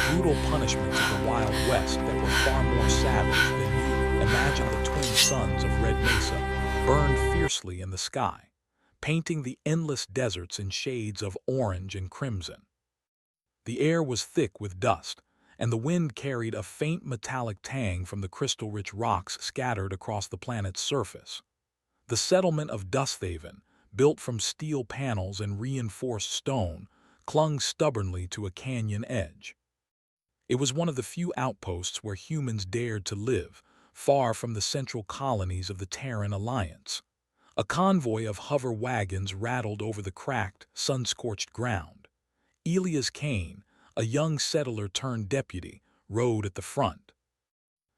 brutal punishments of the Wild West that were far more savage than you imagine. The twin suns of Red Mesa burned fiercely in the sky, painting the endless deserts in shades of orange and crimson. The air was thick with dust, and the wind carried a faint metallic tang from the crystal-rich rocks scattered across the planet's surface. The settlement of Dusthaven, built from steel panels and reinforced stone, clung stubbornly to a canyon edge. It was one of the few outposts where humans dared to live, far from the central colonies of the Terran Alliance. A convoy of hover wagons rattled over the cracked, sun-scorched ground. Elias Kane, a young settler-turned-deputy, rode at the front.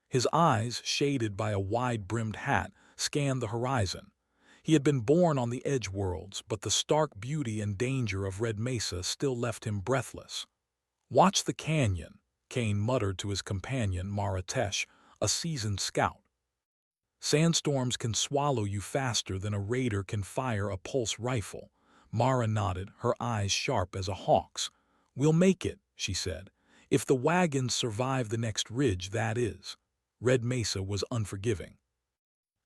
His eyes, shaded by a wide-brimmed hat, scanned the horizon. He had been born on the edge worlds, but the stark beauty and danger of Red Mesa still left him breathless. "Watch the canyon," Kane muttered to his companion Maratesh, a seasoned scout. "Sandstorms can swallow you faster than a raider can fire a pulse rifle." Mara nodded, her eyes sharp as a hawk's. "We'll make it," she said. "If the wagons survive the next ridge, that is." Red Mesa was unforgiving.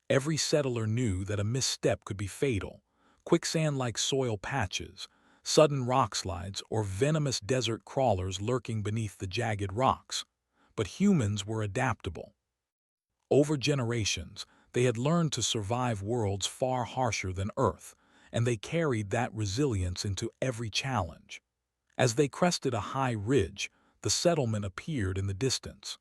Every settler knew that a misstep could be fatal. Quicksand-like soil patches, sudden rockslides, or venomous desert crawlers lurking beneath the jagged rocks. But humans were adaptable. Over generations, they had learned to survive worlds far harsher than Earth, and they carried that resilience into every challenge. As they crested a high ridge, the settlement appeared in the distance.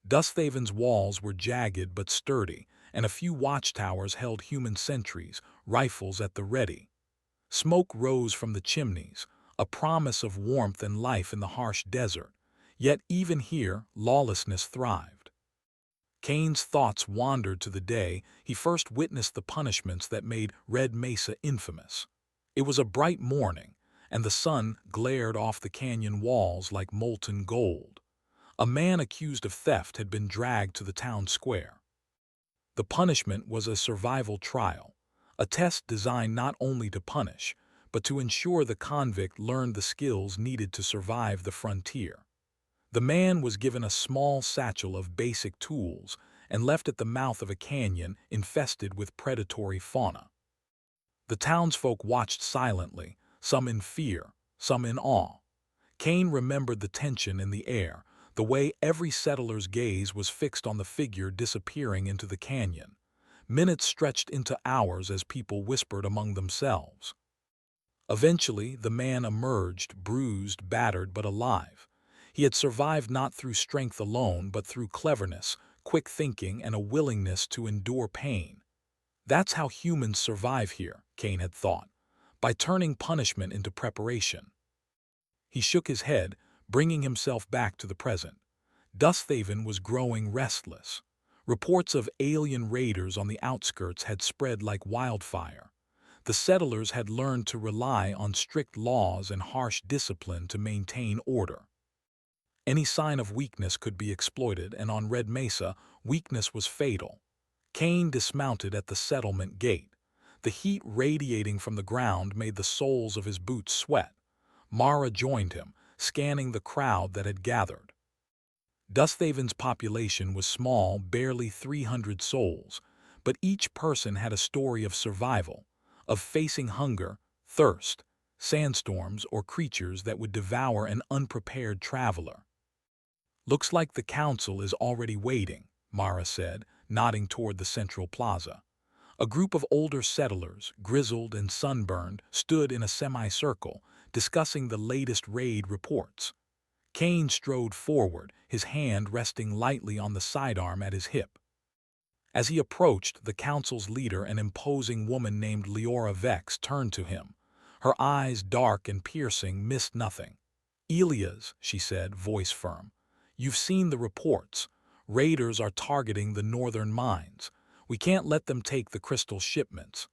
Dusthaven's walls were jagged but sturdy, and a few watchtowers held human sentries, rifles at the ready. Smoke rose from the chimneys, a promise of warmth and life in the harsh desert. Yet even here, lawlessness thrived. Kane's thoughts wandered to the day he first witnessed the punishments that made Red Mesa infamous. It was a bright morning, and the sun glared off the canyon walls like molten gold. A man accused of theft had been dragged to the town square. The punishment was a survival trial, a test designed not only to punish, but to ensure the convict learned the skills needed to survive the frontier. The man was given a small satchel of basic tools and left at the mouth of a canyon infested with predatory fauna. The townsfolk watched silently, some in fear, some in awe. Kane remembered the tension in the air, the way every settler's gaze was fixed on the figure disappearing into the canyon. Minutes stretched into hours as people whispered among themselves. Eventually, the man emerged, bruised, battered, but alive. He had survived not through strength alone, but through cleverness, quick thinking, and a willingness to endure pain. That's how humans survive here, Kane had thought, by turning punishment into preparation. He shook his head, bringing himself back to the present. Dusthaven was growing restless. Reports of alien raiders on the outskirts had spread like wildfire. The settlers had learned to rely on strict laws and harsh discipline to maintain order. Any sign of weakness could be exploited, and on Red Mesa, weakness was fatal. Kane dismounted at the settlement gate. The heat radiating from the ground made the soles of his boots sweat. Mara joined him, scanning the crowd that had gathered. Dusthaven's population was small, barely 300 souls, but each person had a story of survival, of facing hunger, thirst, sandstorms, or creatures that would devour an unprepared traveler. "Looks like the council is already waiting," Mara said, nodding toward the central plaza. A group of older settlers, grizzled and sunburned, stood in a semicircle, discussing the latest raid reports. Kane strode forward, his hand resting lightly on the sidearm at his hip. As he approached, the council's leader, an imposing woman named Leora Vex, turned to him. Her eyes, dark and piercing, missed nothing. "Elias," she said, voice firm, "you've seen the reports. Raiders are targeting the northern mines. We can't let them take the crystal shipments.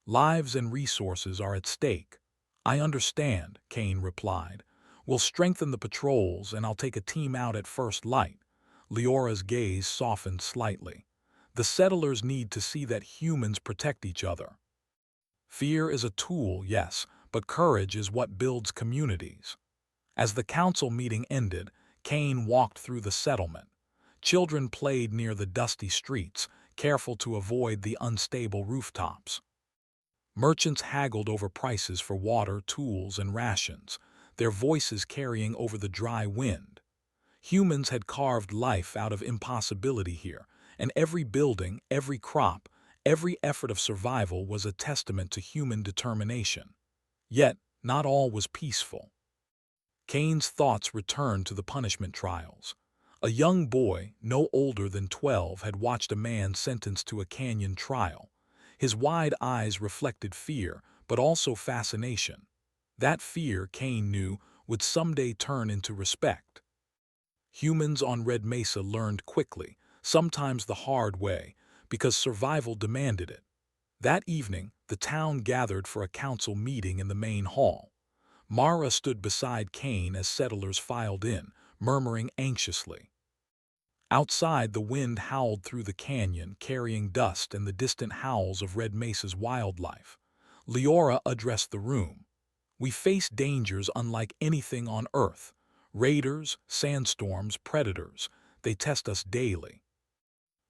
Lives and resources are at stake." "I understand," Kane replied. "We'll strengthen the patrols, and I'll take a team out at first light." Leora's gaze softened slightly. "The settlers need to see that humans protect each other. Fear is a tool, yes, but courage is what builds communities." As the council meeting ended, Kane walked through the settlement. Children played near the dusty streets, careful to avoid the unstable rooftops. Merchants haggled over prices for water, tools, and rations, their voices carrying over the dry wind. Humans had carved life out of impossibility here, and every building, every crop, every effort of survival was a testament to human determination. Yet, not all was peaceful. Kane's thoughts returned to the punishment trials. A young boy, no older than 12, had watched a man sentenced to a canyon trial. His wide eyes reflected fear, but also fascination. That fear, Kane knew, would someday turn into respect. Humans on Red Mesa learned quickly, sometimes the hard way, because survival demanded it. That evening, the town gathered for a council meeting in the main hall. Mara stood beside Kane as settlers filed in, murmuring anxiously. Outside, the wind howled through the canyon, carrying dust and the distant howls of Red Mesa's wildlife. Leora addressed the room. "We face dangers unlike anything on Earth. Raiders, sandstorms, predators. They test us daily.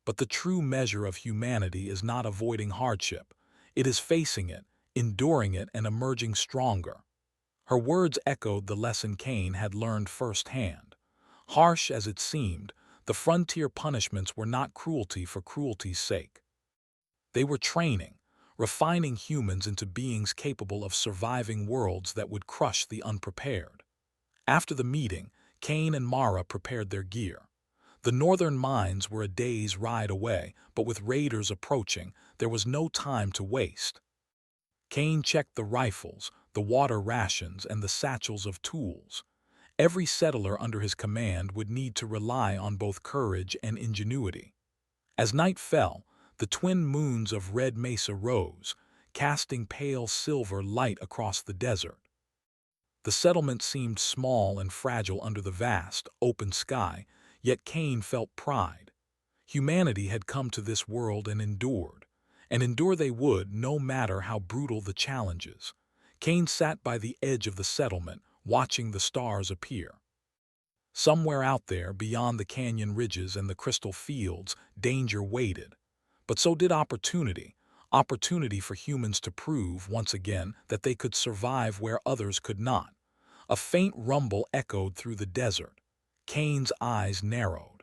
But the true measure of humanity is not avoiding hardship. It is facing it, enduring it, and emerging stronger." Her words echoed the lesson Kane had learned firsthand. Harsh as it seemed, the frontier punishments were not cruelty for cruelty's sake. They were training, refining humans into beings capable of surviving worlds that would crush the unprepared. After the meeting, Kane and Mara prepared their gear. The northern mines were a day's ride away, but with raiders approaching, there was no time to waste. Kane checked the rifles, the water rations, and the satchels of tools. Every settler under his command would need to rely on both courage and ingenuity. As night fell, the twin moons of Red Mesa rose, casting pale silver light across the desert. The settlement seemed small and fragile under the vast, open sky, yet Kane felt pride. Humanity had come to this world and endure they would, no matter how brutal the challenges. Kane sat by the edge of the settlement, watching the stars appear. Somewhere out there, beyond the canyon ridges and the crystal fields, danger waited. But so did opportunity. Opportunity for humans to prove, once again, that they could survive where others could not. A faint rumble echoed through the desert. Kane's eyes narrowed.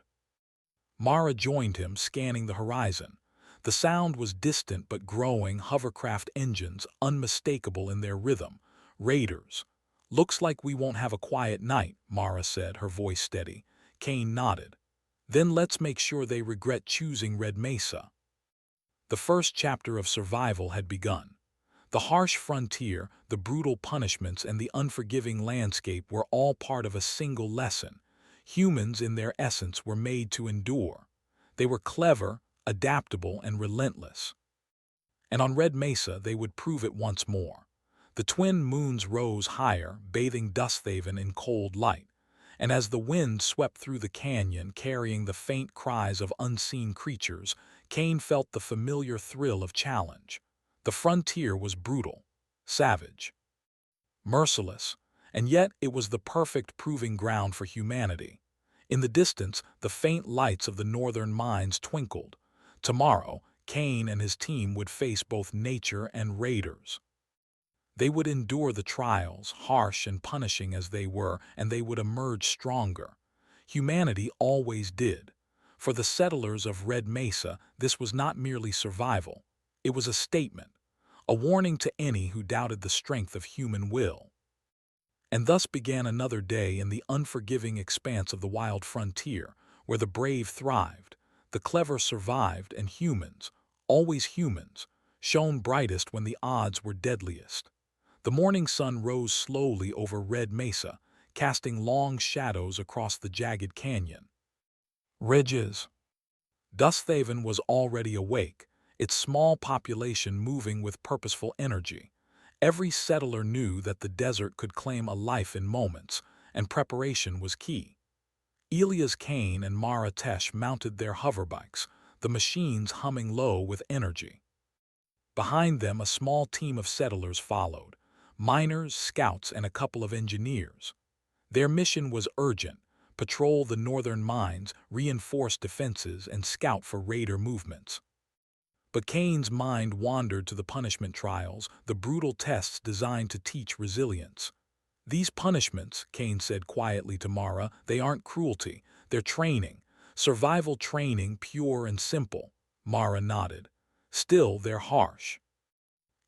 Mara joined him, scanning the horizon. The sound was distant but growing, hovercraft engines, unmistakable in their rhythm. "Raiders." "Looks like we won't have a quiet night," Mara said, her voice steady. Kane nodded. "Then let's make sure they regret choosing Red Mesa." The first chapter of survival had begun. The harsh frontier, the brutal punishments, and the unforgiving landscape were all part of a single lesson. Humans, in their essence, were made to endure. They were clever, adaptable, and relentless. And on Red Mesa, they would prove it once more. The twin moons rose higher, bathing Dusthaven in cold light. And as the wind swept through the canyon, carrying the faint cries of unseen creatures, Kane felt the familiar thrill of challenge. The frontier was brutal, savage, merciless, and yet it was the perfect proving ground for humanity. In the distance, the faint lights of the northern mines twinkled. Tomorrow, Kane and his team would face both nature and raiders. They would endure the trials, harsh and punishing as they were, and they would emerge stronger. Humanity always did. For the settlers of Red Mesa, this was not merely survival. It was a statement, a warning to any who doubted the strength of human will. And thus began another day in the unforgiving expanse of the wild frontier, where the brave thrived, the clever survived, and humans, always humans, shone brightest when the odds were deadliest. The morning sun rose slowly over Red Mesa, casting long shadows across the jagged canyon. Ridges. Dusthaven was already awake, its small population moving with purposeful energy. Every settler knew that the desert could claim a life in moments, and preparation was key. Elias Kane and Mara Tesh mounted their hoverbikes, the machines humming low with energy. Behind them, a small team of settlers followed, miners, scouts, and a couple of engineers. Their mission was urgent: patrol the northern mines, reinforce defenses, and scout for raider movements. But Kane's mind wandered to the punishment trials, the brutal tests designed to teach resilience. "These punishments," Kane said quietly to Mara, "they aren't cruelty, they're training. Survival training, pure and simple." Mara nodded. "Still, they're harsh.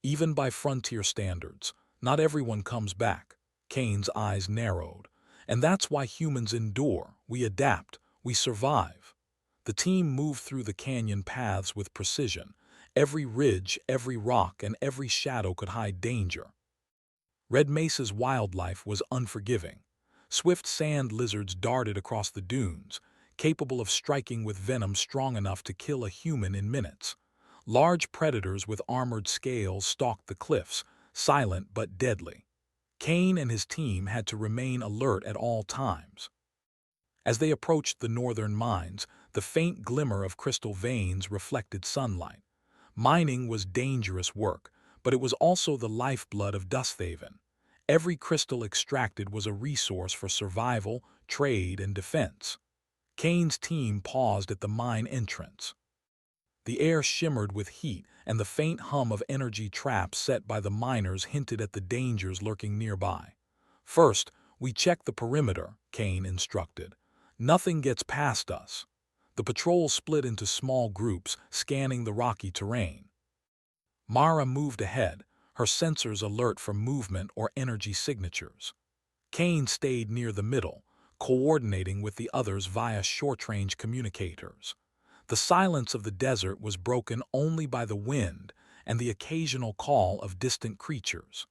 Even by frontier standards, not everyone comes back." Kane's eyes narrowed. "And that's why humans endure. We adapt. We survive." The team moved through the canyon paths with precision. Every ridge, every rock, and every shadow could hide danger. Red Mesa's wildlife was unforgiving. Swift sand lizards darted across the dunes, capable of striking with venom strong enough to kill a human in minutes. Large predators with armored scales stalked the cliffs, silent but deadly. Kane and his team had to remain alert at all times. As they approached the northern mines, the faint glimmer of crystal veins reflected sunlight. Mining was dangerous work, but it was also the lifeblood of Dusthaven. Every crystal extracted was a resource for survival, trade, and defense. Kane's team paused at the mine entrance. The air shimmered with heat, and the faint hum of energy traps set by the miners hinted at the dangers lurking nearby. "First, we check the perimeter," Kane instructed. "Nothing gets past us." The patrol split into small groups, scanning the rocky terrain. Mara moved ahead, her sensors alert for movement or energy signatures. Kane stayed near the middle, coordinating with the others via short-range communicators. The silence of the desert was broken only by the wind and the occasional call of distant creatures.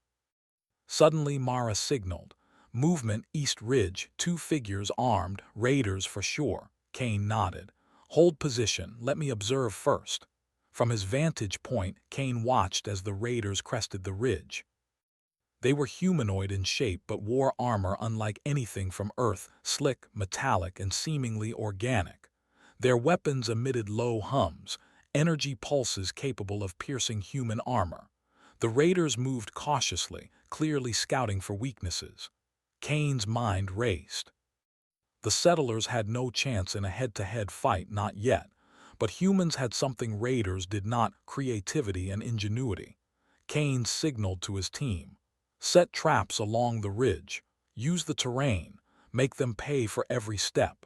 Suddenly Mara signaled. "Movement East Ridge, 2 figures armed, raiders for sure." Kane nodded. "Hold position, let me observe first." From his vantage point, Kane watched as the raiders crested the ridge. They were humanoid in shape but wore armor unlike anything from Earth, slick, metallic, and seemingly organic. Their weapons emitted low hums, energy pulses capable of piercing human armor. The raiders moved cautiously, clearly scouting for weaknesses. Kane's mind raced. The settlers had no chance in a head-to-head fight, not yet, but humans had something raiders did not: creativity and ingenuity. Kane signaled to his team. "Set traps along the ridge. Use the terrain. Make them pay for every step."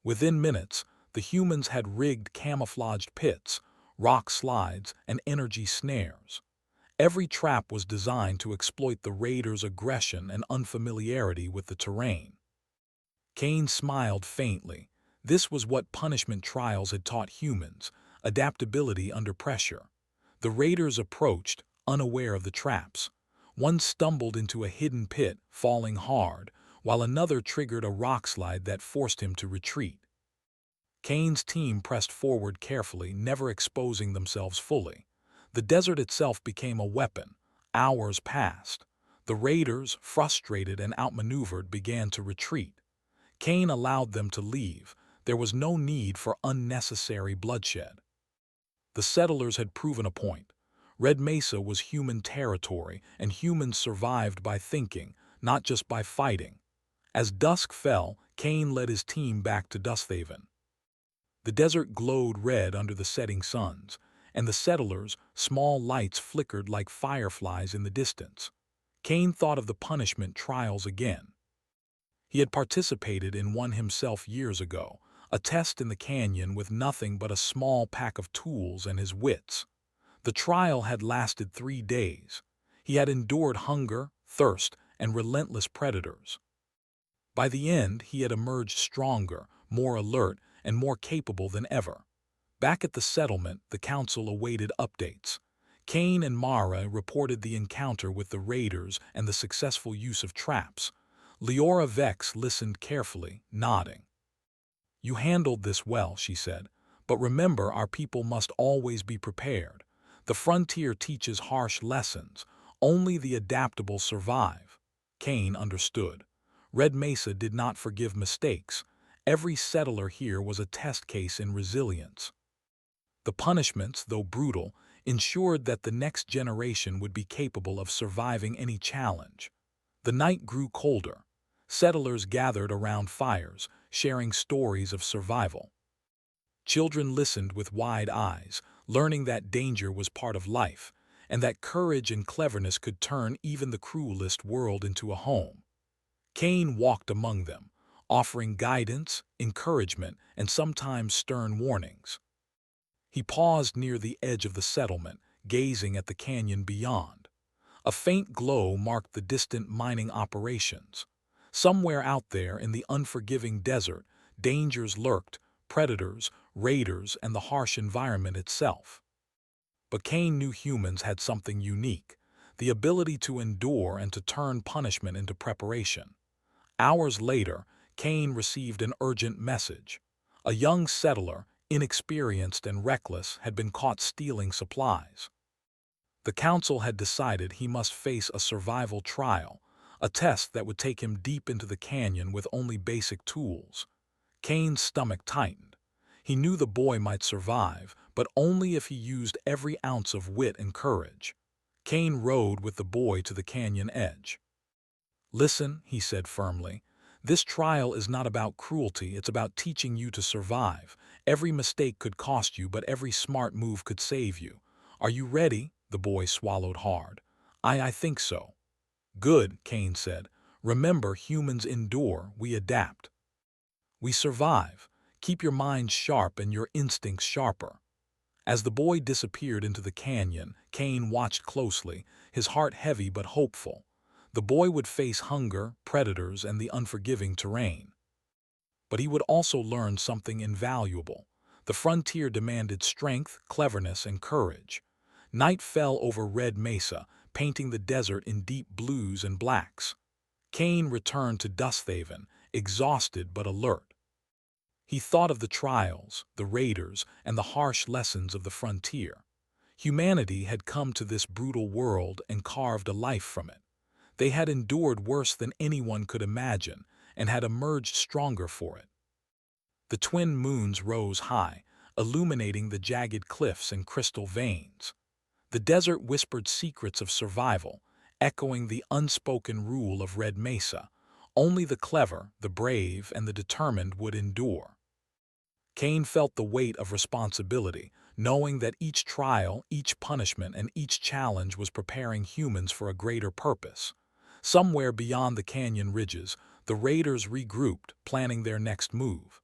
Within minutes, the humans had rigged camouflaged pits, rock slides, and energy snares. Every trap was designed to exploit the raiders' aggression and unfamiliarity with the terrain. Kane smiled faintly. This was what punishment trials had taught humans: adaptability under pressure. The raiders approached, unaware of the traps. One stumbled into a hidden pit, falling hard, while another triggered a rockslide that forced him to retreat. Kane's team pressed forward carefully, never exposing themselves fully. The desert itself became a weapon. Hours passed. The raiders, frustrated and outmaneuvered, began to retreat. Kane allowed them to leave. There was no need for unnecessary bloodshed. The settlers had proven a point. Red Mesa was human territory, and humans survived by thinking, not just by fighting. As dusk fell, Kane led his team back to Dusthaven. The desert glowed red under the setting suns, and the settlers, small lights flickered like fireflies in the distance. Kane thought of the punishment trials again. He had participated in one himself years ago, a test in the canyon with nothing but a small pack of tools and his wits. The trial had lasted 3 days. He had endured hunger, thirst, and relentless predators. By the end, he had emerged stronger, more alert, and more capable than ever. Back at the settlement, the council awaited updates. Kane and Mara reported the encounter with the raiders and the successful use of traps. Leora Vex listened carefully, nodding. "You handled this well," she said, "but remember, our people must always be prepared. The frontier teaches harsh lessons. Only the adaptable survive." Kane understood. Red Mesa did not forgive mistakes. Every settler here was a test case in resilience. The punishments, though brutal, ensured that the next generation would be capable of surviving any challenge. The night grew colder. Settlers gathered around fires, sharing stories of survival. Children listened with wide eyes, learning that danger was part of life, and that courage and cleverness could turn even the cruelest world into a home. Cain walked among them, offering guidance, encouragement, and sometimes stern warnings. He paused near the edge of the settlement, gazing at the canyon beyond. A faint glow marked the distant mining operations. Somewhere out there in the unforgiving desert, dangers lurked, predators, raiders, and the harsh environment itself. But Cain knew humans had something unique, the ability to endure and to turn punishment into preparation. Hours later, Cain received an urgent message. A young settler, inexperienced and reckless, had been caught stealing supplies. The council had decided he must face a survival trial, a test that would take him deep into the canyon with only basic tools. Cain's stomach tightened. He knew the boy might survive, but only if he used every ounce of wit and courage. Cain rode with the boy to the canyon edge. "Listen," he said firmly. "This trial is not about cruelty, it's about teaching you to survive. Every mistake could cost you, but every smart move could save you. Are you ready?" The boy swallowed hard. I think so." "Good," Cain said. "Remember, humans endure, we adapt. We survive. Keep your mind sharp and your instincts sharper." As the boy disappeared into the canyon, Cain watched closely, his heart heavy but hopeful. The boy would face hunger, predators, and the unforgiving terrain. But he would also learn something invaluable. The frontier demanded strength, cleverness, and courage. Night fell over Red Mesa, painting the desert in deep blues and blacks. Cain returned to Dusthaven, exhausted but alert. He thought of the trials, the raiders, and the harsh lessons of the frontier. Humanity had come to this brutal world and carved a life from it. They had endured worse than anyone could imagine and had emerged stronger for it. The twin moons rose high, illuminating the jagged cliffs and crystal veins. The desert whispered secrets of survival, echoing the unspoken rule of Red Mesa. Only the clever, the brave, and the determined would endure. Cain felt the weight of responsibility, knowing that each trial, each punishment, and each challenge was preparing humans for a greater purpose. Somewhere beyond the canyon ridges, the raiders regrouped, planning their next move.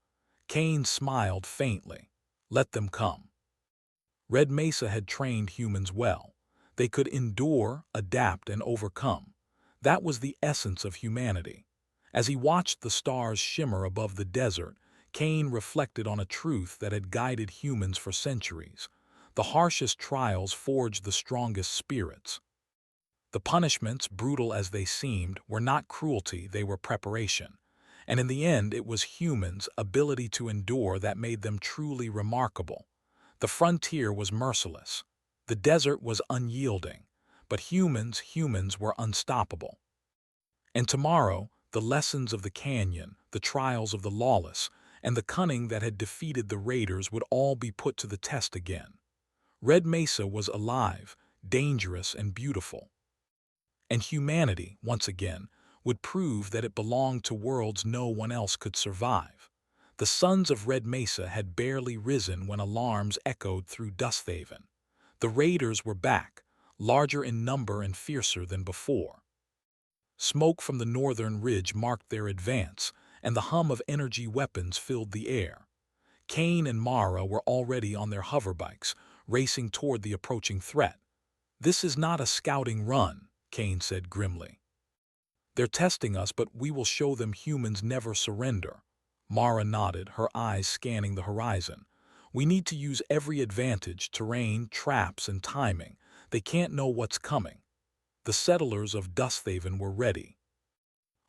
Cain smiled faintly. Let them come. Red Mesa had trained humans well. They could endure, adapt, and overcome. That was the essence of humanity. As he watched the stars shimmer above the desert, Cain reflected on a truth that had guided humans for centuries. The harshest trials forged the strongest spirits. The punishments, brutal as they seemed, were not cruelty, they were preparation. And in the end, it was humans' ability to endure that made them truly remarkable. The frontier was merciless. The desert was unyielding. But humans were unstoppable. And tomorrow, the lessons of the canyon, the trials of the lawless, and the cunning that had defeated the raiders would all be put to the test again. Red Mesa was alive, dangerous, and beautiful. And humanity, once again, would prove that it belonged to worlds no one else could survive. The suns of Red Mesa had barely risen when alarms echoed through Dusthaven. The raiders were back, larger in number and fiercer than before. Smoke from the northern ridge marked their advance, and the hum of energy weapons filled the air. Cain and Mara were already on their hoverbikes, racing toward the approaching threat. "This is not a scouting run," Cain said grimly. "They're testing us, but we will show them humans never surrender." Mara nodded, her eyes scanning the horizon. "We need to use every advantage, terrain, traps, and timing. They can't know what's coming." The settlers of Dusthaven were ready.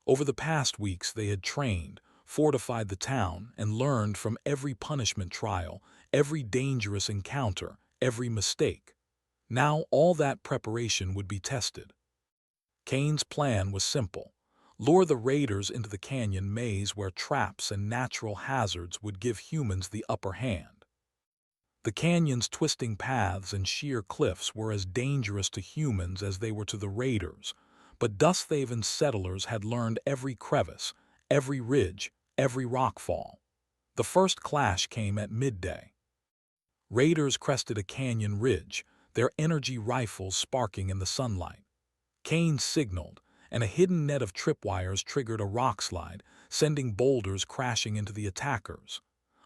Over the past weeks they had trained, fortified the town, and learned from every punishment trial, every dangerous encounter, every mistake. Now all that preparation would be tested. Cain's plan was simple. Lure the raiders into the canyon maze where traps and natural hazards would give humans the upper hand. The canyon's twisting paths and sheer cliffs were as dangerous to humans as they were to the raiders, but Dusthaven's settlers had learned every crevice, every ridge, every rockfall. The first clash came at midday. Raiders crested a canyon ridge, their energy rifles sparking in the sunlight. Kane signaled, and a hidden net of tripwires triggered a rockslide, sending boulders crashing into the attackers.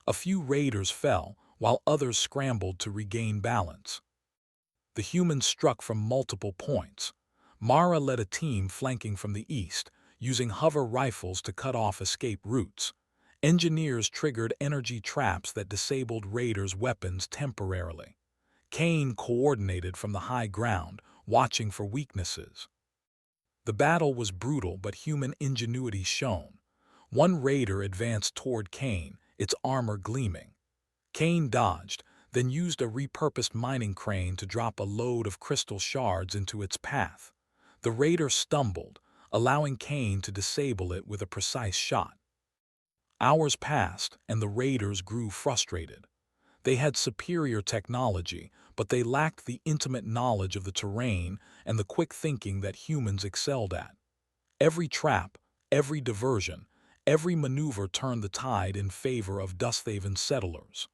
A few raiders fell, while others scrambled to regain balance. The humans struck from multiple points. Mara led a team flanking from the east, using hover rifles to cut off escape routes. Engineers triggered energy traps that disabled raiders' weapons temporarily. Kane coordinated from the high ground, watching for weaknesses. The battle was brutal, but human ingenuity shone. One raider advanced toward Kane, its armor gleaming. Kane dodged, then used a repurposed mining crane to drop a load of crystal shards into its path. The raider stumbled, allowing Kane to disable it with a precise shot. Hours passed, and the raiders grew frustrated. They had superior technology, but they lacked the intimate knowledge of the terrain and the quick thinking that humans excelled at. Every trap, every diversion, every maneuver turned the tide in favor of Dusthaven's settlers.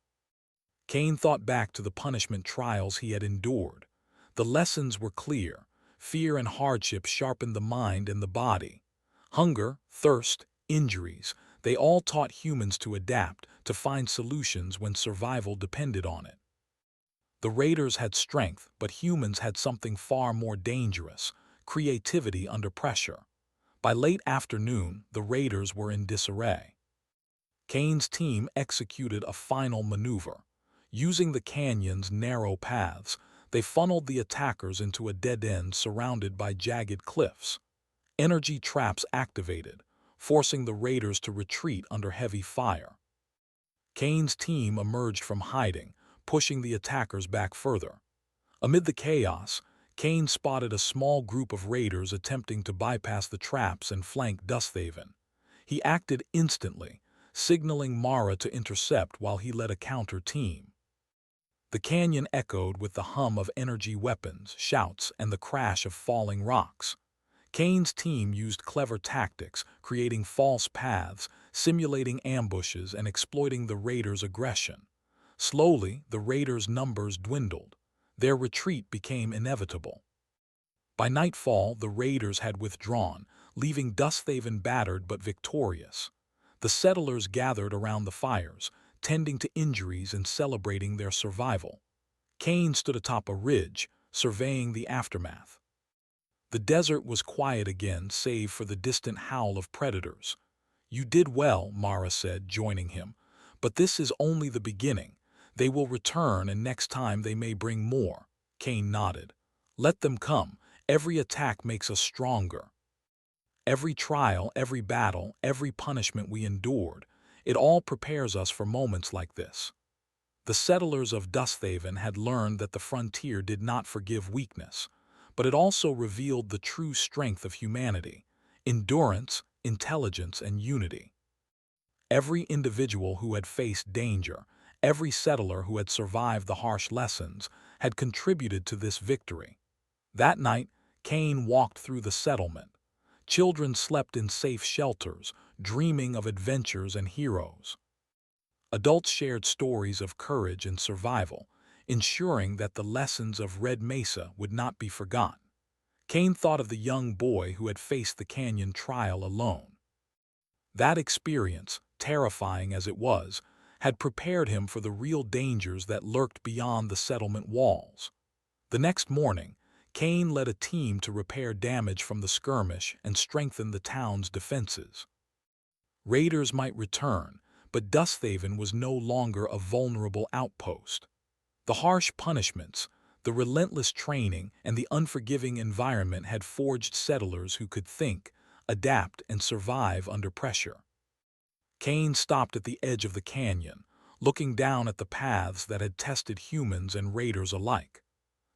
Kane thought back to the punishment trials he had endured. The lessons were clear. Fear and hardship sharpened the mind and the body. Hunger, thirst, injuries, they all taught humans to adapt, to find solutions when survival depended on it. The raiders had strength, but humans had something far more dangerous: creativity under pressure. By late afternoon, the raiders were in disarray. Kane's team executed a final maneuver. Using the canyon's narrow paths, they funneled the attackers into a dead end surrounded by jagged cliffs. Energy traps activated, forcing the raiders to retreat under heavy fire. Kane's team emerged from hiding, pushing the attackers back further. Amid the chaos, Kane spotted a small group of raiders attempting to bypass the traps and flank Dusthaven. He acted instantly, signaling Mara to intercept while he led a counter team. The canyon echoed with the hum of energy weapons, shouts, and the crash of falling rocks. Kane's team used clever tactics, creating false paths, simulating ambushes, and exploiting the raiders' aggression. Slowly, the raiders' numbers dwindled. Their retreat became inevitable. By nightfall, the raiders had withdrawn, leaving Dusthaven battered but victorious. The settlers gathered around the fires, tending to injuries and celebrating their survival. Kane stood atop a ridge, surveying the aftermath. The desert was quiet again, save for the distant howl of predators. "You did well," Mara said, joining him. "But this is only the beginning. They will return, and next time they may bring more." Kane nodded. "Let them come. Every attack makes us stronger. Every trial, every battle, every punishment we endured, it all prepares us for moments like this." The settlers of Dusthaven had learned that the frontier did not forgive weakness, but it also revealed the true strength of humanity: endurance, intelligence, and unity. Every individual who had faced danger, every settler who had survived the harsh lessons, had contributed to this victory. That night, Kane walked through the settlement. Children slept in safe shelters, dreaming of adventures and heroes. Adults shared stories of courage and survival, ensuring that the lessons of Red Mesa would not be forgotten. Kane thought of the young boy who had faced the canyon trial alone. That experience, terrifying as it was, had prepared him for the real dangers that lurked beyond the settlement walls. The next morning, Kane led a team to repair damage from the skirmish and strengthen the town's defenses. Raiders might return, but Dusthaven was no longer a vulnerable outpost. The harsh punishments, the relentless training, and the unforgiving environment had forged settlers who could think, adapt, and survive under pressure. Kane stopped at the edge of the canyon, looking down at the paths that had tested humans and raiders alike.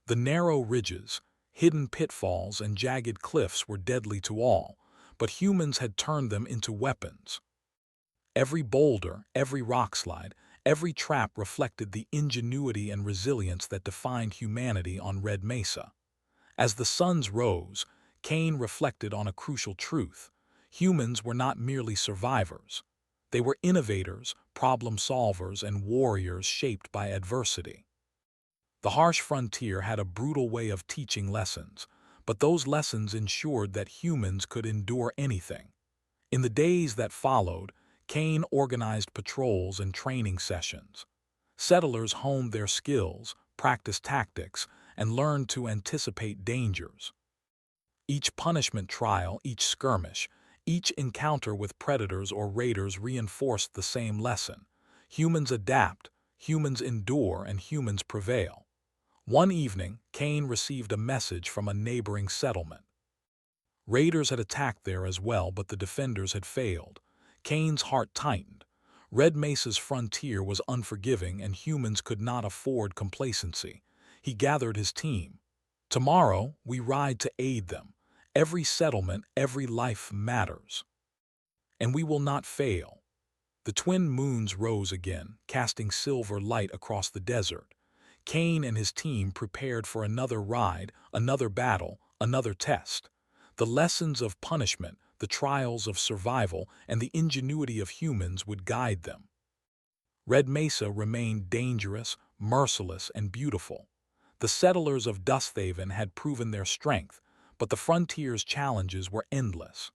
The narrow ridges, hidden pitfalls, and jagged cliffs were deadly to all, but humans had turned them into weapons. Every boulder, every rockslide, every trap reflected the ingenuity and resilience that defined humanity on Red Mesa. As the suns rose, Kane reflected on a crucial truth. Humans were not merely survivors. They were innovators, problem solvers, and warriors shaped by adversity. The harsh frontier had a brutal way of teaching lessons, but those lessons ensured that humans could endure anything. In the days that followed, Kane organized patrols and training sessions. Settlers honed their skills, practiced tactics, and learned to anticipate dangers. Each punishment trial, each skirmish, each encounter with predators or raiders reinforced the same lesson. Humans adapt, humans endure, and humans prevail. One evening, Kane received a message from a neighboring settlement. Raiders had attacked there as well, but the defenders had failed. Kane's heart tightened. Red Mesa's frontier was unforgiving, and humans could not afford complacency. He gathered his team. "Tomorrow, we ride to aid them. Every settlement, every life matters. And we will not fail." The twin moons rose again, casting silver light across the desert. Kane and his team prepared for another ride, another battle, another test. The lessons of punishment, the trials of survival, and the ingenuity of humans would guide them. Red Mesa remained dangerous, merciless, and beautiful. The settlers of Dusthaven had proven their strength, but the frontier's challenges were endless.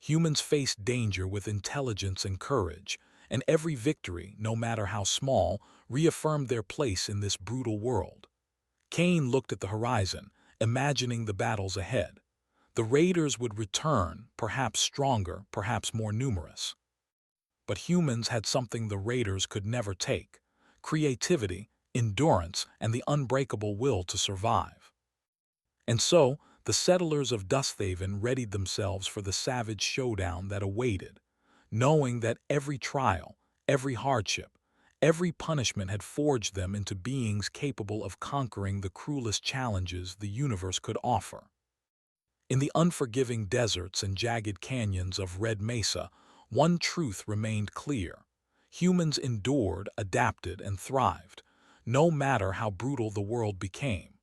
Humans faced danger with intelligence and courage, and every victory, no matter how small, reaffirmed their place in this brutal world. Kane looked at the horizon, imagining the battles ahead. The raiders would return, perhaps stronger, perhaps more numerous. But humans had something the raiders could never take: creativity, endurance, and the unbreakable will to survive. And so, the settlers of Dusthaven readied themselves for the savage showdown that awaited, knowing that every trial, every hardship, every punishment had forged them into beings capable of conquering the cruelest challenges the universe could offer. In the unforgiving deserts and jagged canyons of Red Mesa, one truth remained clear: humans endured, adapted, and thrived, no matter how brutal the world became.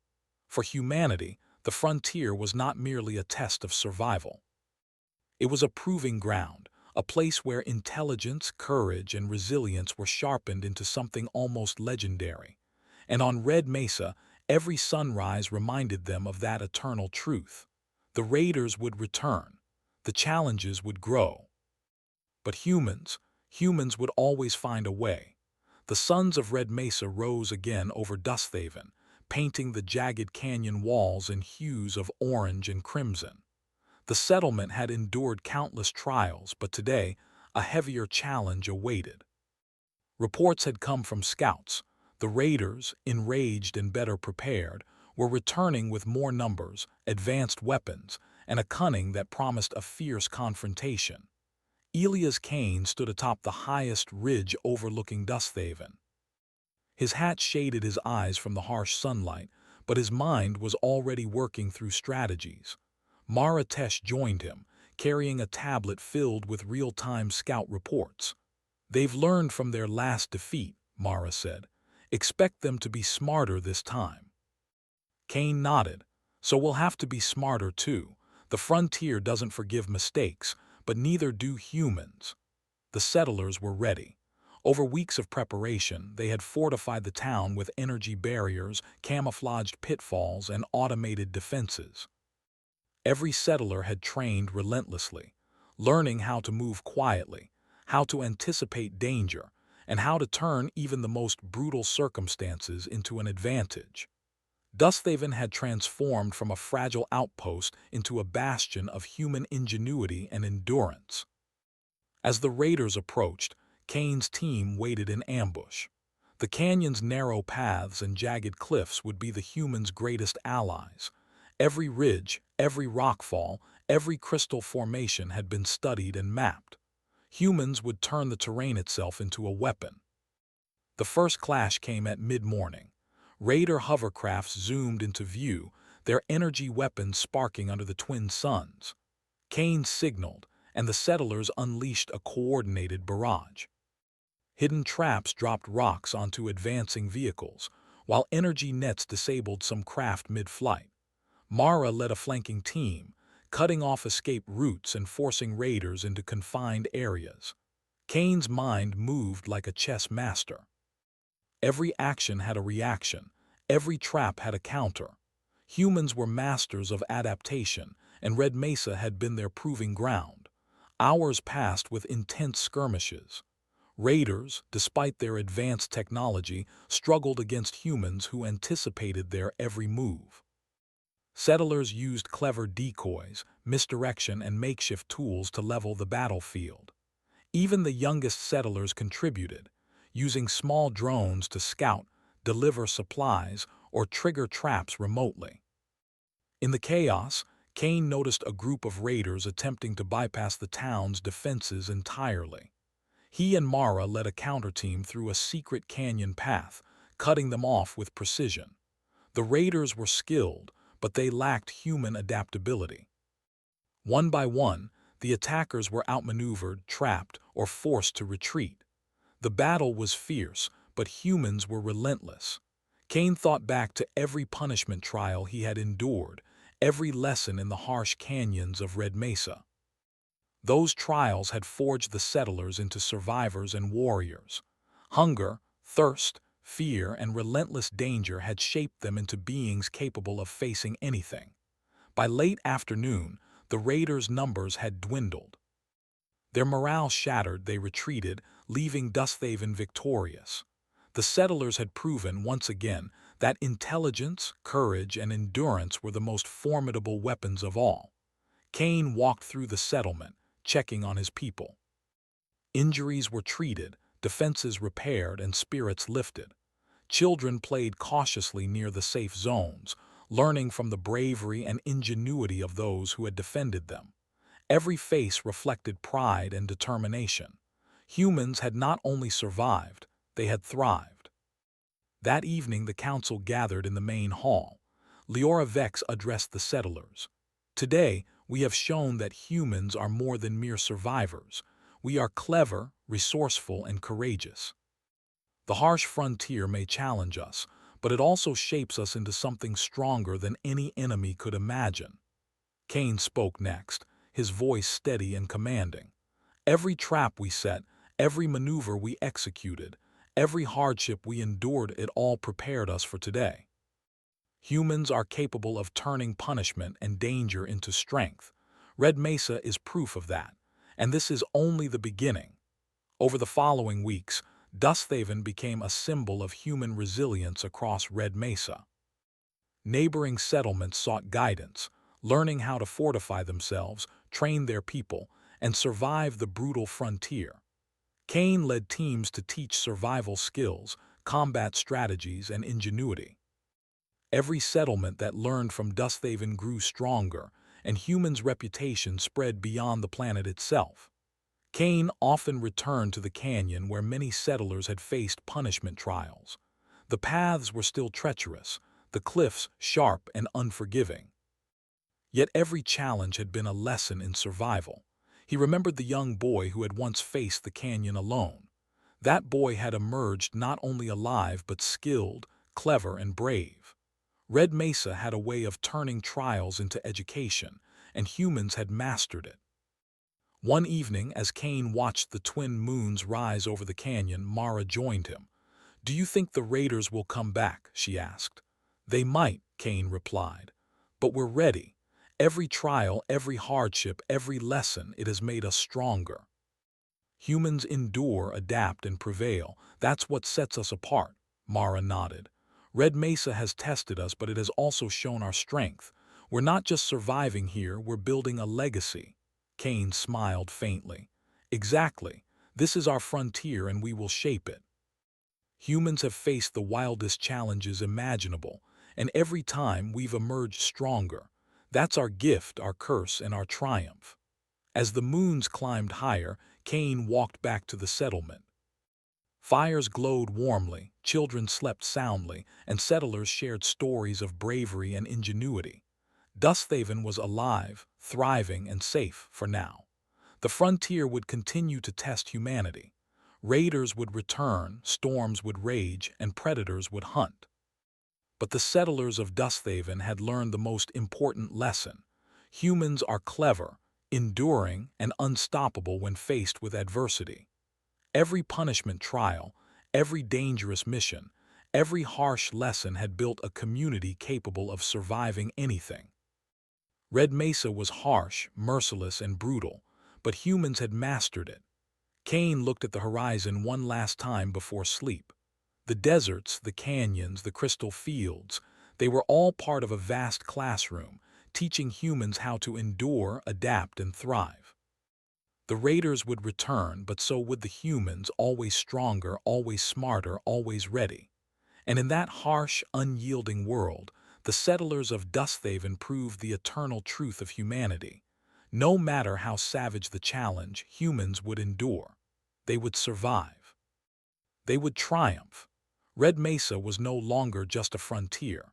For humanity, the frontier was not merely a test of survival. It was a proving ground, a place where intelligence, courage, and resilience were sharpened into something almost legendary. And on Red Mesa, every sunrise reminded them of that eternal truth. The raiders would return, the challenges would grow. But humans would always find a way. The suns of Red Mesa rose again over Dusthaven, painting the jagged canyon walls in hues of orange and crimson. The settlement had endured countless trials, but today, a heavier challenge awaited. Reports had come from scouts. The raiders, enraged and better prepared, were returning with more numbers, advanced weapons, and a cunning that promised a fierce confrontation. Elias Kane stood atop the highest ridge overlooking Dusthaven. His hat shaded his eyes from the harsh sunlight, but his mind was already working through strategies. Mara Tesh joined him, carrying a tablet filled with real-time scout reports. "They've learned from their last defeat," Mara said. "Expect them to be smarter this time." Kane nodded. "So we'll have to be smarter too. The frontier doesn't forgive mistakes, but neither do humans." The settlers were ready. Over weeks of preparation, they had fortified the town with energy barriers, camouflaged pitfalls, and automated defenses. Every settler had trained relentlessly, learning how to move quietly, how to anticipate danger, and how to turn even the most brutal circumstances into an advantage. Dusthaven had transformed from a fragile outpost into a bastion of human ingenuity and endurance. As the raiders approached, Kane's team waited in ambush. The canyon's narrow paths and jagged cliffs would be the humans' greatest allies. Every ridge, every rockfall, every crystal formation had been studied and mapped. Humans would turn the terrain itself into a weapon. The first clash came at mid-morning. Raider hovercrafts zoomed into view, their energy weapons sparking under the twin suns. Kane signaled, and the settlers unleashed a coordinated barrage. Hidden traps dropped rocks onto advancing vehicles, while energy nets disabled some craft mid-flight. Mara led a flanking team, cutting off escape routes and forcing raiders into confined areas. Kane's mind moved like a chess master. Every action had a reaction, every trap had a counter. Humans were masters of adaptation, and Red Mesa had been their proving ground. Hours passed with intense skirmishes. Raiders, despite their advanced technology, struggled against humans who anticipated their every move. Settlers used clever decoys, misdirection, and makeshift tools to level the battlefield. Even the youngest settlers contributed, using small drones to scout, deliver supplies, or trigger traps remotely. In the chaos, Kane noticed a group of raiders attempting to bypass the town's defenses entirely. He and Mara led a counter-team through a secret canyon path, cutting them off with precision. The raiders were skilled, but they lacked human adaptability. One by one, the attackers were outmaneuvered, trapped, or forced to retreat. The battle was fierce, but humans were relentless. Kane thought back to every punishment trial he had endured, every lesson in the harsh canyons of Red Mesa. Those trials had forged the settlers into survivors and warriors. Hunger, thirst, fear, and relentless danger had shaped them into beings capable of facing anything. By late afternoon, the raiders' numbers had dwindled. Their morale shattered, they retreated, leaving Dusthaven victorious. The settlers had proven once again that intelligence, courage, and endurance were the most formidable weapons of all. Kane walked through the settlement, checking on his people. Injuries were treated, defenses repaired, and spirits lifted. Children played cautiously near the safe zones, learning from the bravery and ingenuity of those who had defended them. Every face reflected pride and determination. Humans had not only survived, they had thrived. That evening the council gathered in the main hall. Leora Vex addressed the settlers. Today, we have shown that humans are more than mere survivors. We are clever, resourceful, and courageous. The harsh frontier may challenge us, but it also shapes us into something stronger than any enemy could imagine. Kane spoke next, his voice steady and commanding. Every trap we set, every maneuver we executed, every hardship we endured, it all prepared us for today. Humans are capable of turning punishment and danger into strength. Red Mesa is proof of that, and this is only the beginning. Over the following weeks, Dusthaven became a symbol of human resilience across Red Mesa. Neighboring settlements sought guidance, learning how to fortify themselves, train their people, and survive the brutal frontier. Kane led teams to teach survival skills, combat strategies, and ingenuity. Every settlement that learned from Dusthaven grew stronger, and humans' reputation spread beyond the planet itself. Kane often returned to the canyon where many settlers had faced punishment trials. The paths were still treacherous, the cliffs sharp and unforgiving. Yet every challenge had been a lesson in survival. He remembered the young boy who had once faced the canyon alone. That boy had emerged not only alive but skilled, clever, and brave. Red Mesa had a way of turning trials into education, and humans had mastered it. One evening, as Kane watched the twin moons rise over the canyon, Mara joined him. "Do you think the raiders will come back?" she asked. "They might," Kane replied. "But we're ready. Every trial, every hardship, every lesson, it has made us stronger. Humans endure, adapt, and prevail. That's what sets us apart." Mara nodded. "Red Mesa has tested us, but it has also shown our strength. We're not just surviving here, we're building a legacy." Kane smiled faintly. "Exactly. This is our frontier and we will shape it. Humans have faced the wildest challenges imaginable, and every time we've emerged stronger. That's our gift, our curse, and our triumph." As the moons climbed higher, Kane walked back to the settlement. Fires glowed warmly, children slept soundly, and settlers shared stories of bravery and ingenuity. Dusthaven was alive, thriving, and safe for now. The frontier would continue to test humanity. Raiders would return, storms would rage, and predators would hunt. But the settlers of Dusthaven had learned the most important lesson. Humans are clever, enduring, and unstoppable when faced with adversity. Every punishment trial, every dangerous mission, every harsh lesson had built a community capable of surviving anything. Red Mesa was harsh, merciless, and brutal, but humans had mastered it. Kane looked at the horizon one last time before sleep. The deserts, the canyons, the crystal fields, they were all part of a vast classroom, teaching humans how to endure, adapt, and thrive. The raiders would return, but so would the humans, always stronger, always smarter, always ready. And in that harsh, unyielding world, the settlers of Dusthaven proved the eternal truth of humanity. No matter how savage the challenge, humans would endure. They would survive. They would triumph. Red Mesa was no longer just a frontier.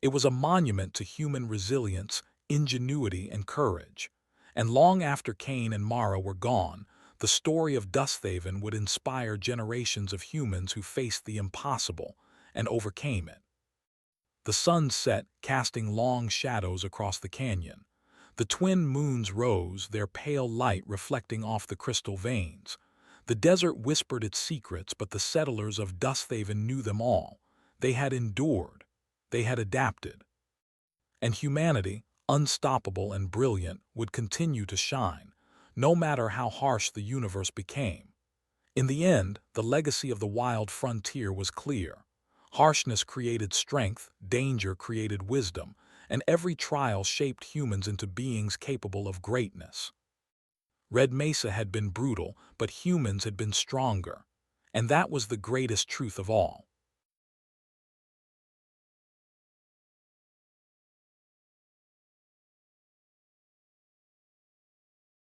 It was a monument to human resilience, ingenuity, and courage. And long after Kane and Mara were gone, the story of Dusthaven would inspire generations of humans who faced the impossible and overcame it. The sun set, casting long shadows across the canyon. The twin moons rose, their pale light reflecting off the crystal veins. The desert whispered its secrets, but the settlers of Dusthaven knew them all. They had endured. They had adapted. And humanity, unstoppable and brilliant, would continue to shine, no matter how harsh the universe became. In the end, the legacy of the wild frontier was clear. Harshness created strength, danger created wisdom, and every trial shaped humans into beings capable of greatness. Red Mesa had been brutal, but humans had been stronger. And that was the greatest truth of all.